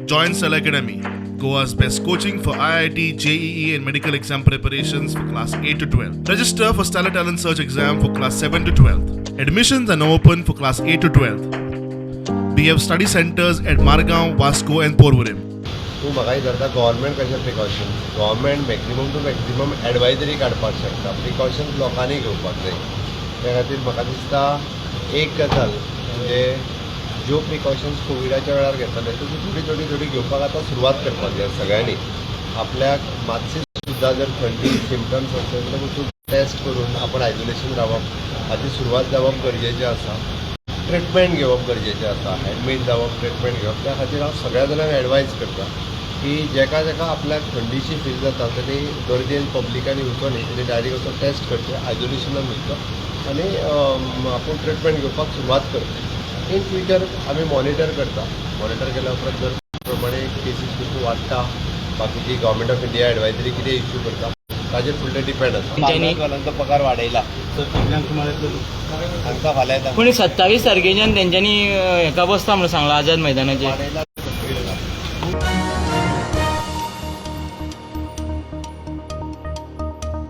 Join Cell Academy, Goa's best coaching for IIT, JEE, and medical exam preparations for class 8 to 12. Register for Stellar Talent Search exam for class 7 to 12th. Admissions are now open for class 8 to 12th. We have study centers at Margao, Vasco, and Porvorim. तूं म्हाका विचारता government कशें precaution. Government maximum to maximum advisory काडपाक शकता, precautions लोकांनी घेवपाक जाय. त्या खातीर म्हाका दिसता एक गजाल म्हणजे ज्यो प्रिकॉशन्स कोविडाच्या वेळार घेतले ती थोडी घेवपाक आतां सुरवात करपाक जाय सगळ्यांनी. आपल्याक मातशी सुद्दां जर थंडी सिमटम्स असेल तर तूं टेस्ट करून आपण आयसोलेशन रावप हाची सुरवात जावप गरजेचें आसा. ट्रिटमेंट घेवप गरजेचें आसा. एडमीट जावप, ट्रिटमेंट घेवप. त्या खातीर हांव सगळ्या जाणांक एडवायज करता की जेका आपल्याक थंडीची फील जाता तेणी गर्देन पब्लिकांनी वचून न्ही, तेणी डायरेक्ट वचून टेस्ट करचें, आयसोलेशनान वयचो आनी आपूण ट्रिटमेंट घेवपाक सुरवात करता. इन फ्युचर आमी मॉनिटर करता. मॉनिटर केल्या उपरांत जर प्रमाणे केसीस कशी वाडटा, बाकीची गव्हर्मेंट ऑफ इंडिया एडवायजरी कितें इश्यू करता ताजेर फुडलें डिपेंड आसा. पगार वाडयला तांकां फाल्यां येता पूण 27 तारखेच्यान तेंच्यांनी हेका बसता म्हणून सांगला आझाद मैदानाचेर. वाडयला